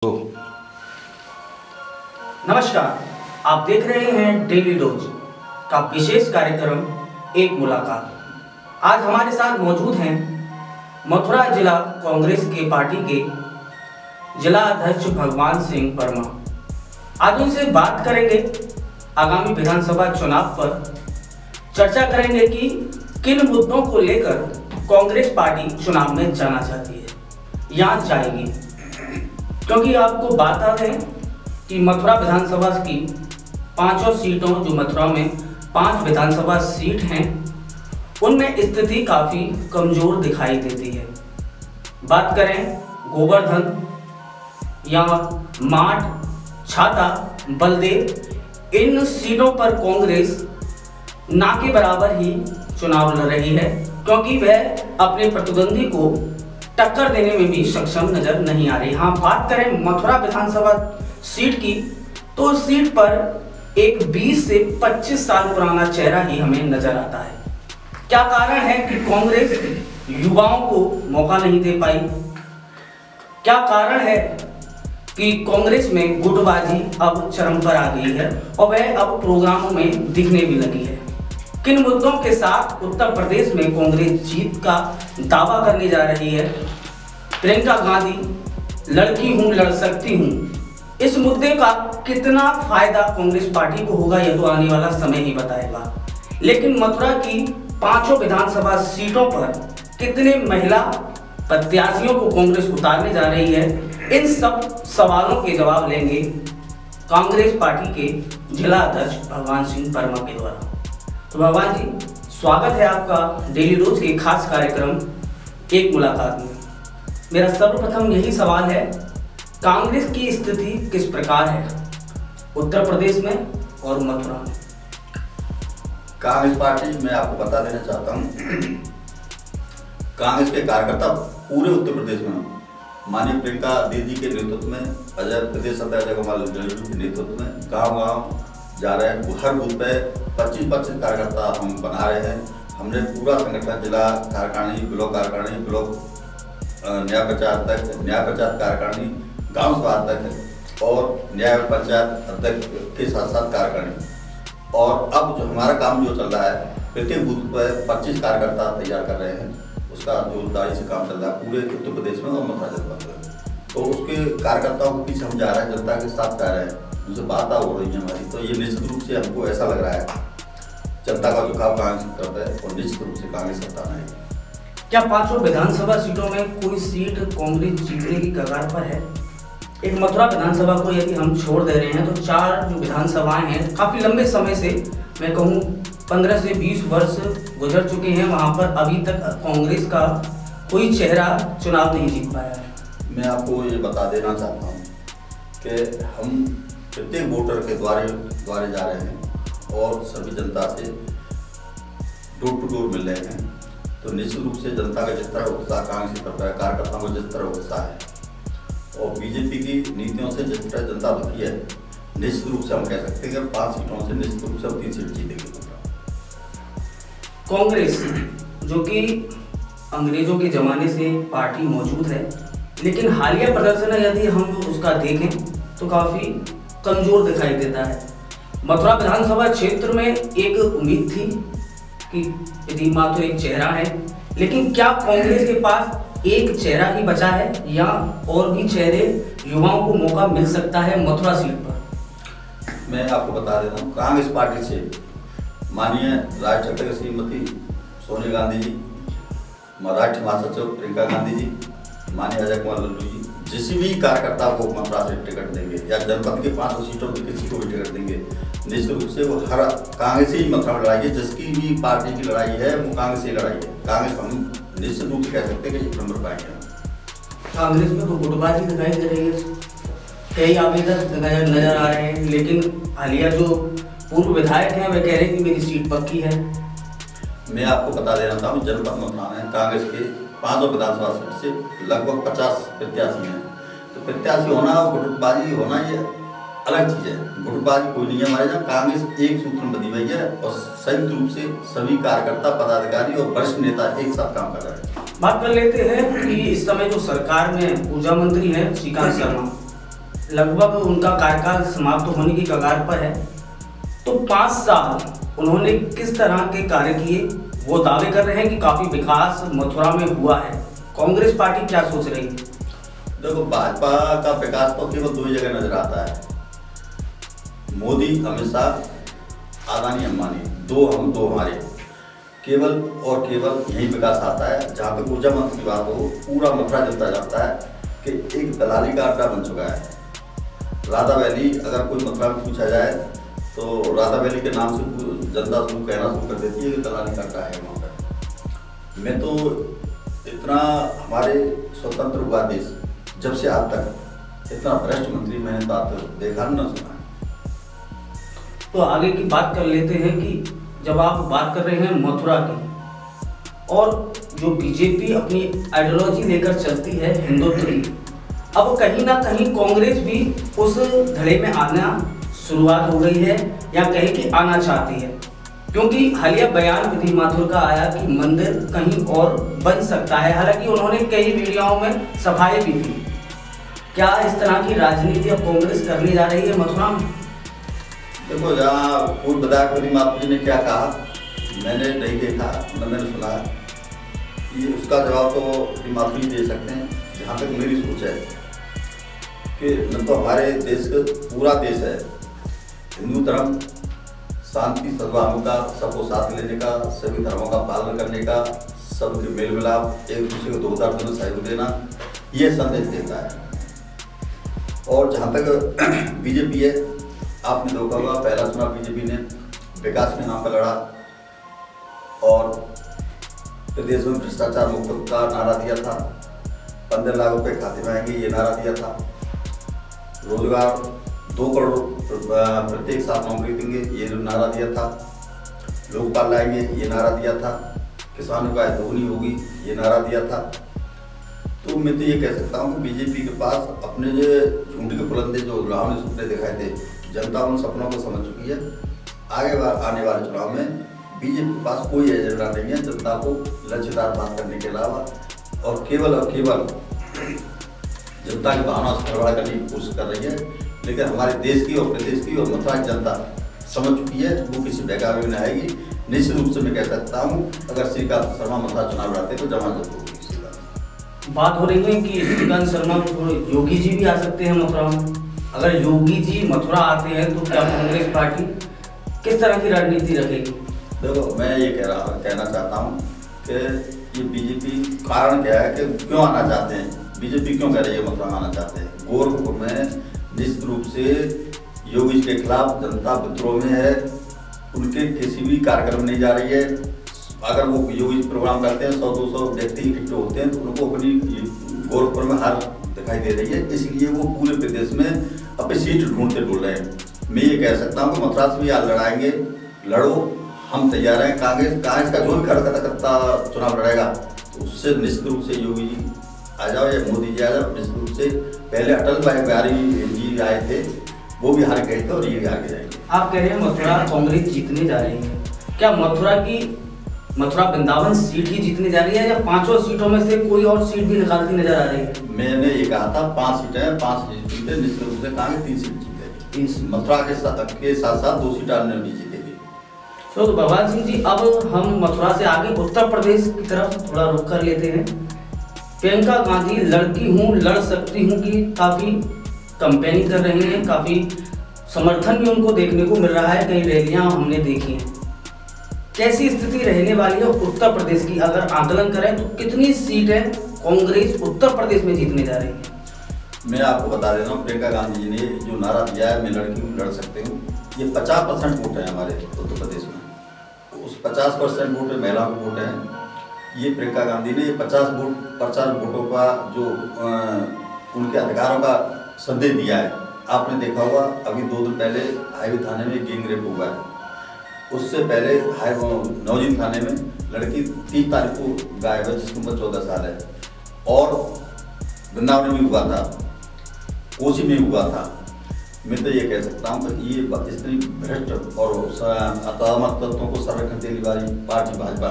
ओ, नमस्कार। आप देख रहे हैं डेली डोज का विशेष कार्यक्रम एक मुलाकात। आज हमारे साथ मौजूद हैं मथुरा जिला कांग्रेस के पार्टी के जिला अध्यक्ष भगवान सिंह वर्मा। आज उनसे बात करेंगे आगामी विधानसभा चुनाव पर, चर्चा करेंगे कि किन मुद्दों को लेकर कांग्रेस पार्टी चुनाव में जाना चाहती है या जाएगी। क्योंकि आपको बता दें कि मथुरा विधानसभा की पांचों सीटों, जो मथुरा में 5 विधानसभा सीट हैं, उनमें स्थिति काफ़ी कमज़ोर दिखाई देती है। बात करें गोवर्धन या माठ, छाता, बलदेव, इन सीटों पर कांग्रेस ना के बराबर ही चुनाव लड़ रही है, क्योंकि वह अपने प्रतिद्वंदी को टक्कर देने में भी सक्षम नजर नहीं आ रही। हाँ, बात करें मथुरा विधानसभा सीट की, तो उस सीट पर एक 20 से 25 साल पुराना चेहरा ही हमें नजर आता है। क्या कारण है कि कांग्रेस युवाओं को मौका नहीं दे पाई? क्या कारण है कि कांग्रेस में गुटबाजी अब चरम पर आ गई है और वह अब प्रोग्रामों में दिखने भी लगी है? किन मुद्दों के साथ उत्तर प्रदेश में कांग्रेस जीत का दावा करने जा रही है? प्रियंका गांधी लड़की हूं, लड़ सकती हूं, इस मुद्दे का कितना फायदा कांग्रेस पार्टी को होगा, यह तो आने वाला समय ही बताएगा। लेकिन मथुरा की 5 विधानसभा सीटों पर कितने महिला प्रत्याशियों को कांग्रेस उतारने जा रही है, इन सब सवालों के जवाब लेंगे कांग्रेस पार्टी के जिला अध्यक्ष भगवान सिंह वर्मा के द्वारा। तो भगवान जी, स्वागत है आपका डेली रोज के खास कार्यक्रम एक मुलाकात में। मेरा सर्वप्रथम यही सवाल है, कांग्रेस की स्थिति किस प्रकार है उत्तर प्रदेश में और मथुरा में? कांग्रेस पार्टी, मैं आपको बता देना चाहता हूँ, कांग्रेस के कार्यकर्ता पूरे उत्तर प्रदेश में माननीय प्रियंका दीदी के नेतृत्व में, अजय प्रदेश अध्यक्ष अजय कुमार लल्लू के नेतृत्व में गांव-गांव जा रहे हैं। हर बूथ पे 25 कार्यकर्ता हम बना रहे हैं। हमने पूरा संगठन, जिला कार्यकारिणी, ब्लॉक कार्यकारिणी, ब्लॉक न्याय पंचायत तक, न्याय पंचायत कार्यकारिणी, गांव सभा तक और न्याय पंचायत अध्यक्ष के साथ साथ कार्यकारिणी। और अब जो हमारा काम जो चल रहा है, प्रत्येक बूथ पर 25 कार्यकर्ता तैयार कर रहे हैं। उसका जोरदारी से काम चल रहा है पूरे उत्तर प्रदेश में और मथुरा जनपद में। तो उसके कार्यकर्ताओं के पीछे हम जा रहे हैं, जनता के साथ जा रहे हैं, उनसे बात हो रही है हमारी। तो ये निश्चित रूप से हमको ऐसा लग रहा है, जनता का झुकाव कांग्रेस करता है और निश्चित रूप से कांग्रेस सत्ता में आएगी। क्या 5 विधानसभा सीटों में कोई सीट कांग्रेस जीतने की कगार पर है? एक मथुरा विधानसभा को यदि हम छोड़ दे रहे हैं तो 4 जो विधानसभाएं हैं, काफ़ी लंबे समय से, मैं कहूँ 15 से 20 वर्ष गुजर चुके हैं, वहाँ पर अभी तक कांग्रेस का कोई चेहरा चुनाव नहीं जीत पाया है। मैं आपको ये बता देना चाहता हूँ कि हम प्रत्येक वोटर के द्वारे जा रहे हैं और सभी जनता से डोर टू डोर मिल रहे हैं। तो निश्चित रूप से जनता का जिस तरह उत्साह कांग्रेस की तरफ है, कार्यकर्ताओं का जिस तरह उत्साह है और बीजेपी की नीतियों से जिस तरह जनता दुखी है, निश्चित रूप से हम कह सकते हैं कि 5 सीटों से निश्चित रूप से 3 सीट जीतेगी। कांग्रेस, जो कि अंग्रेजों के ज़माने से पार्टी मौजूद है, लेकिन हालिया प्रदर्शन यदि हम उसका देखें तो काफ़ी कमज़ोर दिखाई देता है। मथुरा विधानसभा क्षेत्र में एक उम्मीद थी कि यदि मात्र एक चेहरा है, लेकिन क्या कांग्रेस के पास एक चेहरा ही बचा है या और भी चेहरे युवाओं को मौका मिल सकता है मथुरा सीट पर? मैं आपको बता देता हूँ, कांग्रेस पार्टी से माननीय राष्ट्रीय अध्यक्ष श्रीमती सोनिया गांधी जी, राष्ट्रीय महासचिव प्रियंका गांधी जी, माननीय अजय कुमार लल्लू जी, जिस भी कार्यकर्ता को मथुरा से टिकट देंगे या जनपद के 5 सीटों पर किसी को भी टिकट देंगे, निश्चित रूप से वो हर कांग्रेस ही मथुरा में लड़ाई है। जिसकी भी पार्टी की लड़ाई है वो कांग्रेस ही लड़ाई है। कांग्रेस हम निश्चित रूप से कह सकते हैं कि 1 नंबर पाएंगे। कांग्रेस में तो गुटबाजी दिखाई दे रही है, कई आवेदक नजर आ रहे हैं, लेकिन हालिया जो पूर्व विधायक हैं वह कह रहे हैं कि मेरी सीट पक्की है। मैं आपको बता दे रहा हूँ, जनपद मथुरा में कांग्रेस के 5 विधानसभा सीट से लगभग 50 प्रत्याशी हैं। तो प्रत्याशी होना और गुटबाजी होना ये अलग चीज़ है। गुटबाजी कोई नहीं है हमारे यहाँ। कांग्रेस एक सूत्र में बनी हुई है और संयुक्त रूप से सभी कार्यकर्ता, पदाधिकारी और वरिष्ठ नेता एक साथ काम कर रहे हैं। बात कर लेते हैं कि इस समय जो सरकार में ऊर्जा मंत्री हैं श्रीकांत शर्मा, लगभग उनका कार्यकाल समाप्त होने की कगार पर है, तो 5 साल उन्होंने किस तरह के कार्य किए? वो दावे कर रहे हैं कि काफी विकास मथुरा में हुआ है। कांग्रेस पार्टी क्या सोच रही है? देखो, भाजपा का विकास तो केवल 2 ही जगह नजर आता है, मोदी, अमित शाह, अदानी, अंबानी, 2 हम 2 हमारे, केवल और केवल यही विकास आता है। जहाँ पे ऊर्जा मंत्री की बात हो, पूरा मथुरा जनता जानता है कि एक दलाली का अड्डा बन चुका है। राधा वैली, अगर कोई मथुरा में पूछा जाए तो राधा वैली के नाम से जनता शुरू कहना शुरू कर देती है कि दलाली का अड्डा है वहाँ पर। मैं तो इतना, हमारे स्वतंत्र हुआ देश जब से आज तक इतना भ्रष्ट मंत्री मैंने तो आज तक देखा न सुना। तो आगे की बात कर लेते हैं कि जब आप बात कर रहे हैं मथुरा की, और जो बीजेपी अपनी आइडियोलॉजी लेकर चलती है हिंदुत्व की, अब कहीं ना कहीं कांग्रेस भी उस धड़े में आना शुरुआत हो गई है, या कहीं कि आना चाहती है, क्योंकि हालिया बयान विधि माथुर का आया कि मंदिर कहीं और बन सकता है। हालांकि उन्होंने कई वीडियोओं में सफाई भी दी। क्या इस तरह की राजनीति अब कांग्रेस करने जा रही है मथुरा में? देखो, जहाँ पूर्व विधायक विधि माथुर जी ने क्या कहा मैंने नहीं देखा, न मैंने सुना, ये उसका जवाब तो विधि माथुर जी दे सकते हैं। जहाँ तक मेरी सोच है कि न तो हमारे देश का पूरा देश है, हिंदू धर्म शांति सद्भाव का, सबको साथ लेने का, सभी धर्मों का पालन करने का, सबके मेल मिलाप, एक दूसरे को दोधार में सहयोग देना, ये संदेश देता है। और जहाँ तक बीजेपी है, आपने देखा होगा पहला चुनाव बीजेपी ने विकास के नाम पर लड़ा और प्रदेश में भ्रष्टाचार मुक्त का नारा दिया था, 15 लाख रुपए खाते में आएंगे ये नारा दिया था, रोजगार 2 करोड़ प्रत्येक साल नौकरी देंगे ये नारा दिया था, लोकपाल लाएंगे ये नारा दिया था, किसानों का आय दोगुनी होगी ये नारा दिया था। तो मैं तो ये कह सकता हूँ कि बीजेपी के पास अपने जो झूठ के बुलंदे जो डरावने सपने दिखाए थे, जनता उन सपनों को समझ चुकी है। आगे आने वाले चुनाव में बीजेपी के पास कोई एजेंडा नहीं है जनता को लचीदार बात करने के अलावा, और केवल जनता की भावना से खिलवाड़ करने की कोशिश कर रही है। लेकिन हमारे देश की और प्रदेश की और मथुरा की जनता समझ चुकी है, वो किसी बहकावे में आएगी। निश्चित रूप से मैं कह सकता हूँ अगर श्रीकांत शर्मा मथुरा चुनाव लड़ते तो जमानत होगी। बात हो रही है कि श्रीकांत शर्मा योगी जी भी आ सकते हैं मथुरा में। अगर योगी जी मथुरा आते हैं तो क्या कांग्रेस पार्टी किस तरह की रणनीति रखेगी? देखो, मैं ये कहना चाहता हूँ कि ये बीजेपी कारण क्या है कि क्यों आना चाहते हैं, बीजेपी क्यों कह रही है मथुरा आना चाहते हैं। गोरखपुर में निश्चित रूप से योगी जी के खिलाफ जनता विद्रोह में है, उनके किसी भी कार्यक्रम नहीं जा रही है। अगर वो योगी प्रोग्राम करते हैं 100-200 व्यक्ति इकट्ठे होते हैं तो उनको अपनी गोरखपुर में हार दिखाई दे रही है, इसलिए वो पूरे प्रदेश में अपनी सीट ढूंढते ढूंढ रहे हैं। मैं ये कह सकता हूँ कि मथुरा से भी आज लड़ाएंगे, लड़ो, हम तैयार हैं। कांग्रेस का जो भी करता चुनाव लड़ेगा तो उससे निश्चित रूप से योगी जी आ जाओ या मोदी जी आ जाओ, निश्चित रूप से पहले अटल बिहारी जी आए थे, वो भी हार गए थे और ये भी हार के जाएंगे। आप कह रहे हैं मथुरा कांग्रेस जीतने जा रही है, क्या मथुरा वृंदावन सीट ही जीतने जा रही है या 5 सीटों में से कोई और सीट भी निकालती नजर आ रही है? मैंने ये कहा था 5 सीटें, 5 सीटें निश्चित रूप से कहा 3 सीट जीतेगी। मथुरा के साथ 2 सीट अन्य भी जीतेगी। तो भगवान सिंह जी, अब हम मथुरा से आगे उत्तर प्रदेश की तरफ थोड़ा रुख कर लेते हैं। प्रियंका गांधी लड़की हूँ लड़ सकती हूँ की काफी कंपेनिंग कर रही हैं, काफी समर्थन भी उनको देखने को मिल रहा है, कई रैलियां हमने देखी हैं। कैसी स्थिति रहने वाली है उत्तर प्रदेश की? अगर आकलन करें तो कितनी सीटें कांग्रेस उत्तर प्रदेश में जीतने जा रही है? मैं आपको बता देता हूँ, प्रियंका गांधी जी ने जो नारा दिया है मैं लड़की हूँ लड़ सकते हूँ, ये 50% वोट है हमारे उत्तर प्रदेश में। उस 50% वोट में महिलाओं के वोट हैं। ये प्रियंका गांधी ने 50 वोटों का जो उनके अधिकारों का संदेश दिया है। आपने देखा होगा अभी 2 दिन पहले हाईवे थाने में गैंग रेप हुआ है, उससे पहले नौजीन थाने में लड़की 30 तारीख को गायब है जिसकी उम्र 14 साल है, और वृंदावन में भी हुआ था, कोसी में हुआ था। मैं तो ये कह सकता हूँ कि ये इतनी भ्रष्ट और असहमत तत्वों को संरक्षण देने वाली पार्टी भाजपा,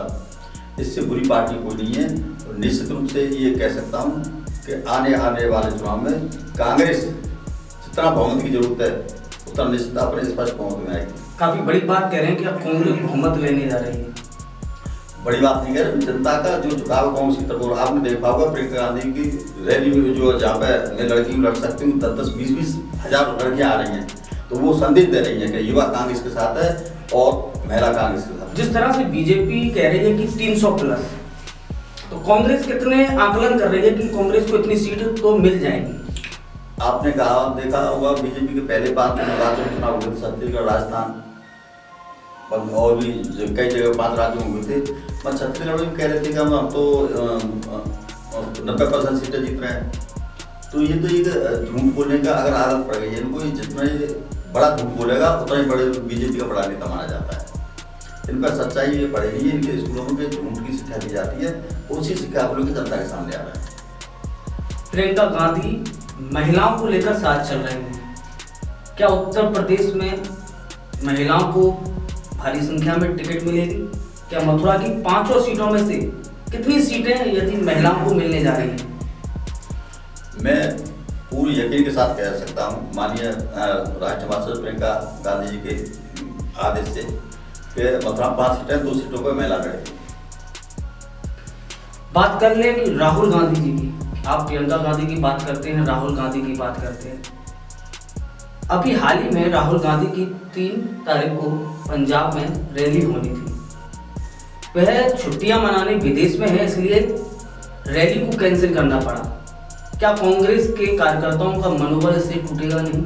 इससे बुरी पार्टी कोई नहीं है। और निश्चित रूप से ये कह सकता हूँ कि आने वाले चुनाव में कांग्रेस जितना बहुमत की जरूरत है उतना निश्चित अपने स्पष्ट बहुमत में आएगी। काफी बड़ी बात कह रहे हैं कि अब कांग्रेस बहुमत लेने जा रही है। बड़ी बात नहीं कह रहे, जनता का जो झुकाव कांग्रेस की तरफ, और आपने देखा होगा प्रियंका गांधी की रैली में जो जहाँ पे मैं लड़की लड़ सकती हूँ 10-20 हजार लड़कियां आ रही हैं, तो वो संदेश दे रही हैं कि युवा कांग्रेस के साथ है और महिला कांग्रेस के साथ। जिस तरह से बीजेपी कह रही है कि 300 प्लस, तो कांग्रेस कितने आकलन कर रही है कि कांग्रेस को इतनी सीट तो मिल जाएगी? आपने कहा देखा होगा बीजेपी के पहले 5 राज्यों में चुनाव हुए थे, छत्तीसगढ़, राजस्थान और भी कई जगह 5 राज्यों में हुए थे। पर छत्तीसगढ़ में कह रहे थे कि हम तो 90% सीटें जीत रहे हैं। तो ये तो एक झूठ बोलने का अगर आदत पड़ गई है इनको, जितना ये बड़ा झूठ बोलेगा उतना ही बड़े बीजेपी का बड़ा नेता माना जाता है। इनका सच्चाई ये पड़े नहीं है, इनके स्कूलों में झूठ की शिक्षा दी जाती है, उसी शिक्षा आप लोग की जनता के सामने आ रहा है। प्रियंका गांधी महिलाओं को लेकर साथ चल रही हैं। क्या उत्तर प्रदेश में महिलाओं को भारी संख्या में टिकट मिलेगी? क्या मथुरा की 5 सीटों में से कितनी सीटें यदि महिलाओं को मिलने जा रही हैं? मैं पूरी यकीन के साथ कह सकता हूँ माननीय राष्ट्रीय महासचिव प्रियंका गांधी जी के आदेश से कि मथुरा 5 सीटें, 2 सीटों पर महिला लड़ेगी। बात कर लें राहुल गांधी जी की। आप प्रियंका गांधी की बात करते हैं, राहुल गांधी की बात करते हैं। अभी हाल ही में राहुल गांधी की 3 तारीख को पंजाब में रैली होनी थी। वह छुट्टियां मनाने विदेश में है, इसलिए रैली को कैंसिल करना पड़ा। क्या कांग्रेस के कार्यकर्ताओं का मनोबल इससे टूटेगा नहीं?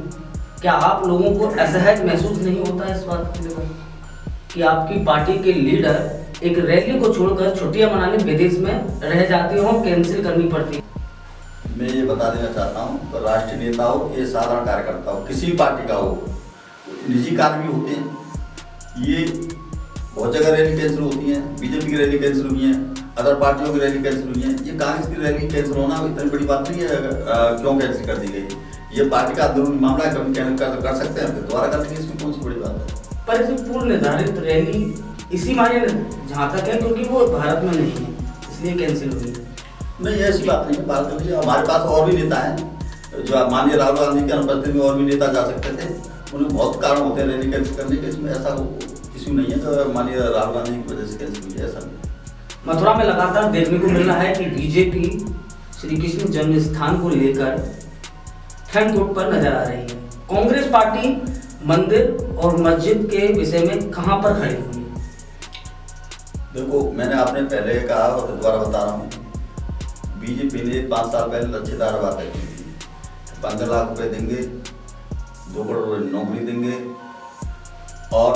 क्या आप लोगों को असहज महसूस नहीं होता इस बात के लिए कि आपकी पार्टी के लीडर एक रैली को छोड़कर छुट्टियां मनाने विदेश में रह जाते हो, कैंसिल करनी पड़ती? मैं ये बता देना चाहता हूँ तो राष्ट्रीय नेता हो या साधारण कार्यकर्ता हो, किसी भी पार्टी का हो, निजी कार्य भी होते हैं। ये बहुत जगह रैली कैंसिल होती है, बीजेपी की रैली कैंसिल हुई है, अदर पार्टियों की रैली कैंसिल हुई है। ये कांग्रेस की रैली कैंसिल होना इतनी बड़ी बात नहीं है। क्यों कैंसिल कर दी गई? ये पार्टी का अंदरूनी मामला है, कभी कैंसिल कर सकते हैं, फिर दोबारा कर देंगे, इसमें कौन सी बड़ी बात है? पर इसे पूर्व निर्धारित रैली इसी मायने जहाँ तक है क्योंकि वो भारत में नहीं है, इसलिए कैंसिल हुई है। नहीं, ऐसी बात नहीं है। भारत में हमारे पास और भी नेता हैं, जो माननीय राहुल गांधी की अनुपस्थिति में और भी नेता जा सकते थे। उन्हें बहुत कारण होते हैं रैली कैंसिल करने के, इसमें ऐसा इश्यू नहीं है तो माननीय राहुल गांधी की वजह से कैंसिल हुई है, ऐसा नहीं। मथुरा में लगातार देखने को मिल रहा है कि बीजेपी श्री कृष्ण जन्म स्थान को लेकर ठंड पर नजर आ रही है। कांग्रेस पार्टी मंदिर और मस्जिद के विषय में कहां पर खड़ी हुई है? देखो, मैंने आपने पहले कहा और दोबारा बता रहा हूँ, बीजेपी ने 5 साल पहले लच्छेदार बातें की थी। 15 लाख रुपए देंगे, 2 करोड़ नौकरी देंगे और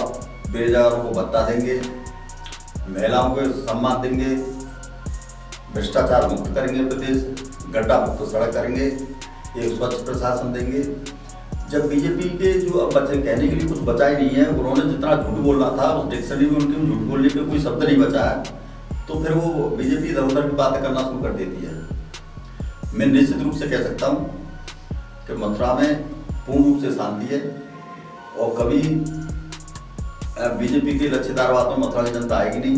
बेरोजगारों को भत्ता देंगे, महिलाओं को सम्मान देंगे, भ्रष्टाचार मुक्त करेंगे प्रदेश, गड्ढा मुक्त सड़क करेंगे, एक स्वच्छ प्रशासन देंगे। जब बीजेपी के जो अब बच्चे कहने के लिए कुछ बचा ही नहीं है, उन्होंने जितना झूठ बोलना था उस डिक्शनरी में उनके झूठ बोलने के कोई शब्द नहीं बचा है, तो फिर वो बीजेपी इधर उधर की बातें करना शुरू कर देती है। मैं निश्चित रूप से कह सकता हूँ कि मथुरा में पूर्ण रूप से शांति है और कभी बीजेपी के लच्छेदार बातों में मथुरा की जनता आएगी नहीं,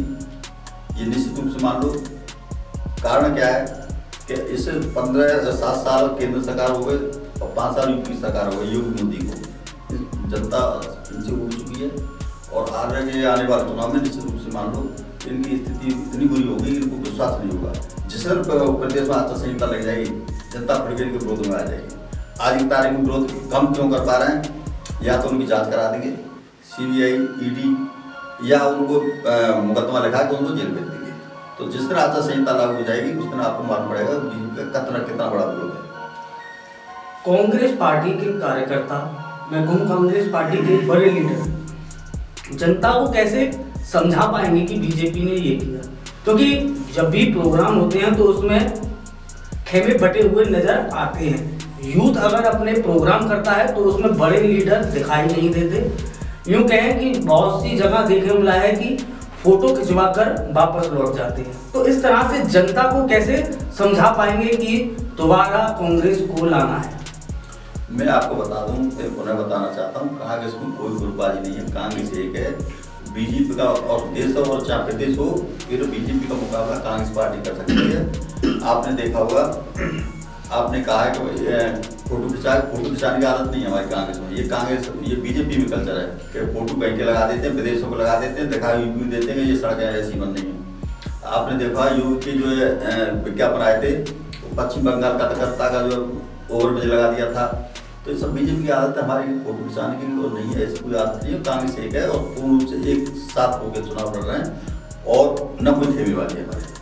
ये निश्चित रूप से मान लो। कारण क्या है कि इससे 7 साल केंद्र सरकार हो गए और 5 साल यूपी सरकार हो गई योगी मोदी को, जनता इनसे उड़ चुकी है और आगे आने वाले चुनाव में निश्चित रूप से मान लो इनकी स्थिति इतनी बुरी होगी, इनको विश्वास नहीं होगा। जिस प्रदेश में आचार संहिता लग जाएगी, जनता फिर के विरोध में आ जाएगी। आज की तारीख में विरोध कम क्यों कर पा रहे हैं? या तो उनकी जांच करा देंगे सीबीआई, ईडी, या उनको मुकदमा लिखा के उनको जेल भेज देंगे। तो जिस दिन आचार संहिता लागू हो जाएगी उस दिन आपको मालूम पड़ेगा कितना बड़ा विरोध है। कांग्रेस पार्टी के कार्यकर्ता, मैं कहूँ कांग्रेस पार्टी के बड़े लीडर जनता को कैसे समझा पाएंगे कि बीजेपी ने ये किया? क्योंकि जब भी प्रोग्राम होते हैं तो उसमें खेमे बटे हुए नजर आते हैं। यूथ अगर अपने प्रोग्राम करता है तो उसमें बड़े लीडर दिखाई नहीं देते। यूँ कहें कि बहुत सी जगह देखने मिला है कि फोटो खिंचवाकर वापस लौट जाते हैं। तो इस तरह से जनता को कैसे समझा पाएंगे कि दोबारा कांग्रेस को लाना है? मैं आपको बता दूं, पुनः बताना चाहता हूँ, कांग्रेस में कोई गुटबाजी नहीं है। कांग्रेस एक है, बीजेपी का और देश और चाहे प्रदेश हो, फिर बीजेपी का मुकाबला कांग्रेस पार्टी कर सकती है। आपने देखा होगा आपने कहा है कि फोटो खिंचाने की आदत नहीं है हमारी कांग्रेस में। ये बीजेपी में कल्चर है कि फोटो कहीं के लगा देते हैं, विदेशों को लगा देते हैं, दिखा यूपी देते हैं ये सड़कें ऐसी बन रही हैं। आपने देखा यूपी जो है विज्ञापन आए थे, पश्चिम बंगाल कलकत्ता का जो ओवरब्रिज लगा दिया था। तो ये सब बीजेपी की आदत है, हमारी फोटो खिंचाने की तो नहीं है, ऐसी कोई आदत नहीं है। कांग्रेस एक है और पूर्ण रूप से एक साथ होकर चुनाव लड़ रहे हैं और न कोई खेमी वाली है हमारे।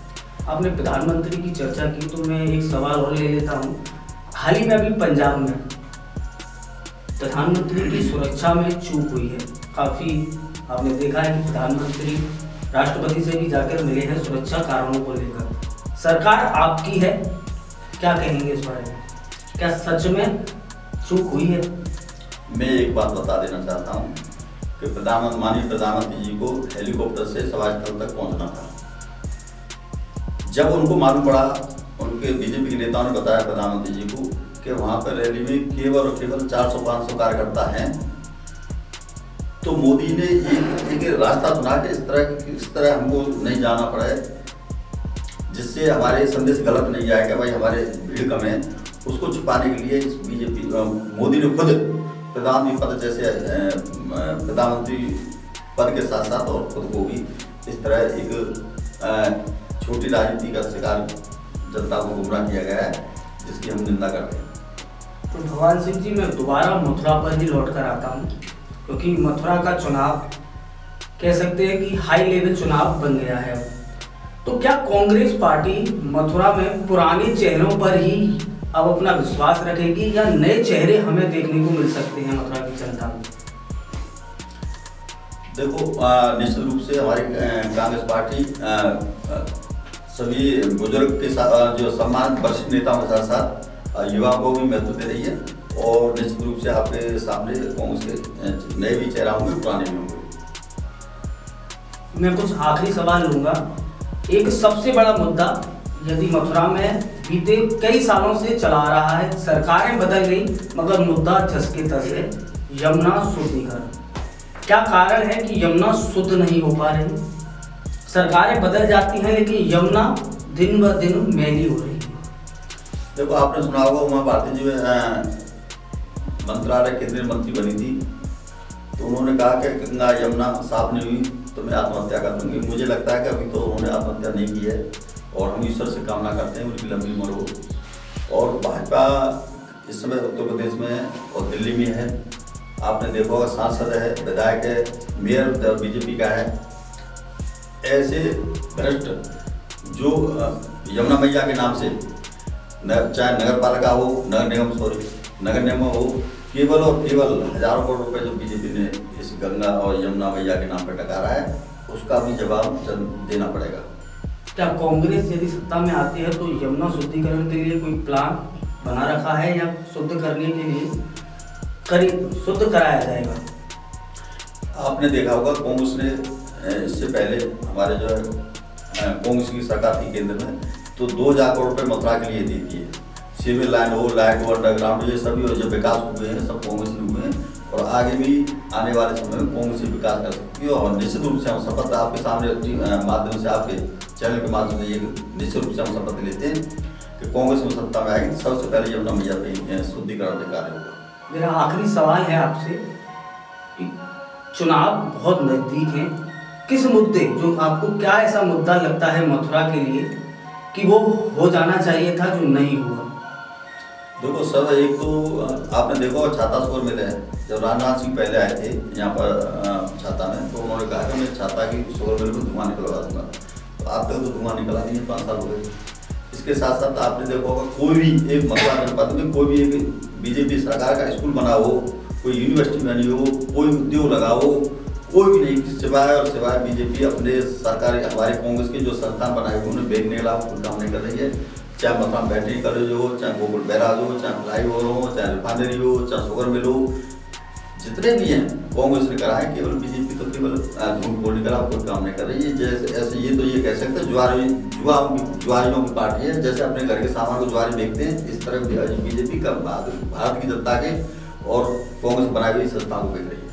आपने प्रधानमंत्री की चर्चा की तो मैं एक सवाल और ले लेता हूँ। हाल ही में अभी पंजाब में प्रधानमंत्री की सुरक्षा में चूक हुई है। काफ़ी आपने देखा है कि प्रधानमंत्री राष्ट्रपति से भी जाकर मिले हैं सुरक्षा कारणों को लेकर। सरकार आपकी है, क्या कहेंगे इस बारे में? क्या सच में चूक हुई है? मैं एक बात बता देना चाहता हूँ कि माननीय प्रधानमंत्री जी को हेलीकॉप्टर से सभा स्थल तक पहुँचना था। जब उनको मालूम पड़ा, उनके बीजेपी के नेताओं ने बताया प्रधानमंत्री जी को कि वहाँ पर रैली में केवल और केवल 400-500 कार्यकर्ता हैं, तो मोदी ने एक रास्ता चुना कि इस तरह हमको नहीं जाना पड़े, जिससे हमारे संदेश गलत नहीं जाएगा भाई हमारे भीड़ कम है। उसको छुपाने के लिए बीजेपी मोदी ने खुद प्रधानमंत्री पद जैसे प्रधानमंत्री पद के साथ साथ और खुद को भी इस तरह एक छोटी राजनीति का शिकार जनता को गुमराह किया गया है, जिसकी हम निंदा करते हैं। तो भगवान सिंह जी, मैं दोबारा मथुरा पर ही लौट कर आता हूँ, क्योंकि मथुरा का चुनाव कह सकते हैं कि हाई लेवल चुनाव बन गया है। तो क्या कांग्रेस पार्टी मथुरा में पुराने चेहरों पर ही अब अपना विश्वास रखेगी या नए चेहरे हमें देखने को मिल सकते हैं मथुरा की जनता में? देखो, निश्चित रूप से हमारी कांग्रेस पार्टी सभी बुजुर्ग के साथ जो सम्मानित वरिष्ठ नेताओं के साथ साथ युवाओं को भी महत्व दे रही है और निश्चित रूप से आपके सामने कांग्रेस के नए भी चेहरा होंगे, पुराने भी होंगे। मैं कुछ आखिरी सवाल लूंगा। एक सबसे बड़ा मुद्दा यदि मथुरा में बीते कई सालों से चला आ रहा है, सरकारें बदल गई मगर मुद्दा जस के तस है, यमुना शुद्धिकरण। क्या कारण है कि यमुना शुद्ध नहीं हो पा रही? सरकारें बदल जाती हैं लेकिन यमुना दिन ब दिन मैली हो रही है। देखो, आपने सुना होगा उमा भारती जी मंत्रालय केंद्रीय मंत्री बनी थी, तो उन्होंने कहा कि गंगा यमुना साफ नहीं हुई तो मैं आत्महत्या कर दूंगी। मुझे लगता है कि अभी तो उन्होंने आत्महत्या नहीं की है और हम ईश्वर से कामना करते हैं उनकी लंबी उम्र हो। और भाजपा इस समय उत्तर प्रदेश में और दिल्ली में है, आपने देखा होगा सांसद है, विधायक है, मेयर बीजेपी का है। ऐसे भ्रष्ट जो यमुना मैया के नाम से चाहे नगर पालिका हो, नगर निगम हो, केवल और केवल हजारों करोड़ रुपए जो बीजेपी ने इस गंगा और यमुना मैया के नाम पर टकारा है, उसका भी जवाब देना पड़ेगा। क्या कांग्रेस यदि सत्ता में आती है तो यमुना शुद्धिकरण के लिए कोई प्लान बना रखा है या शुद्ध करने के लिए शुद्ध कराया जाएगा? आपने देखा होगा कांग्रेस ने इससे पहले हमारे जो है कांग्रेस की सरकार थी केंद्र में, तो 2000 करोड़ रुपए मथुरा के लिए दी थी। सिविल लाइन हो, लाइट हो, अंडरग्राउंड, ये सभी जो विकास हुए हैं सब कांग्रेस ने हुए हैं और आगे भी आने वाले समय में कांग्रेस ही विकास कर सकती है। और निश्चित रूप से हम शपथ आपके सामने माध्यम से, आपके चैनल के माध्यम से ये निश्चित रूप से हम शपथ लेते हैं कि कांग्रेस में सत्ता में आएगी सबसे पहले यमुना मैया पे शुद्धिकरण का कार्य होगा। मेरा आखिरी सवाल है आपसे, चुनाव बहुत नजदीक है, किस मुद्दे, जो आपको क्या ऐसा मुद्दा लगता है मथुरा के लिए कि वो हो जाना चाहिए था जो नहीं हुआ? देखो सब, एक तो आपने देखो छाता शोर मिले हैं। जब राजनाथ सिंह पहले आए थे यहाँ पर छाता में, तो उन्होंने कहा कि मैं छाता की शोर मिल में धुआं निकलवा दूंगा। तो आप तक तो धुआं निकला नहीं है, 5 साल हो गए। इसके साथ साथ आपने देखा होगा कोई भी एक मथुरा जनपद में कोई भी एक बीजेपी सरकार का स्कूल बना हो, कोई यूनिवर्सिटी बनी हो, कोई उद्योग लगा हो, कोई भी नहीं, सिवाय बीजेपी अपने सरकारी हमारे कांग्रेस के जो संस्थान बनाए हुए उन्हें बेचने के अलावा कोई काम नहीं कर रही है। चाहे मथुरा बैटरी कॉलेज हो, चाहे गोकुल बैराज हो, चाहे फ्लाईओवर हो, चाहे रिफाइनरी हो, चाहे शुगर मिल हो, जितने भी हैं कांग्रेस ने करा है। केवल बीजेपी तो केवल झूठ बोलने के अलावा कोई काम नहीं कर रही है। जैसे ऐसे ये कह सकते हैं जुआरियों की पार्टी है। जैसे अपने घर के सामान को जुआरी बेचते हैं, इस तरह बीजेपी का भारत की जनता के और कांग्रेस बनाई हुई संस्थाओं को बेच रही है।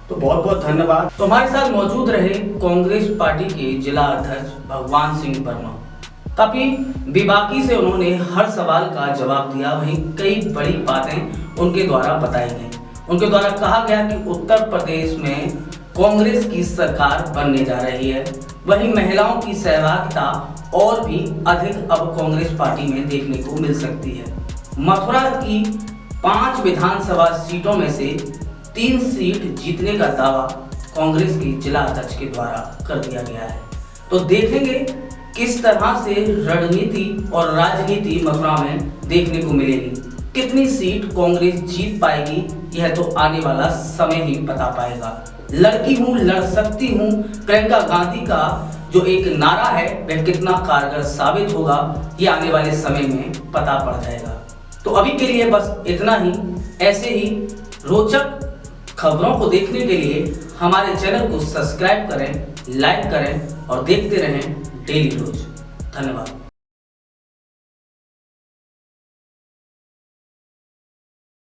तो बहुत बहुत धन्यवाद। तो हमारे साथ मौजूद रहे कांग्रेस पार्टी के जिला अध्यक्ष भगवान सिंह वर्मा। काफी बेबाकी से उन्होंने हर सवाल का जवाब दिया। वहीं कई बड़ी बातें उनके द्वारा बताई गई। उनके द्वारा कहा गया कि उत्तर प्रदेश में कांग्रेस की सरकार बनने जा रही है। वहीं महिलाओं की सहभागिता और भी अधिक अब कांग्रेस पार्टी में देखने को मिल सकती है। मथुरा की 5 विधानसभा सीटों में से 3 सीट जीतने का दावा कांग्रेस के जिला अध्यक्ष के द्वारा कर दिया गया है। तो देखेंगे किस तरह से रणनीति और राजनीति मथुरा में देखने को मिलेगी। कितनी सीट कांग्रेस जीत पाएगी यह तो आने वाला समय ही बता पाएगा। लड़की हूं, लड़ सकती हूं, प्रियंका गांधी का जो एक नारा है वह कितना कारगर साबित होगा ये आने वाले समय में पता पड़ जाएगा। तो अभी के लिए बस इतना ही। ऐसे ही रोचक खबरों को देखने के लिए हमारे चैनल को सब्सक्राइब करें, लाइक करें और देखते रहें डेली डोज। धन्यवाद।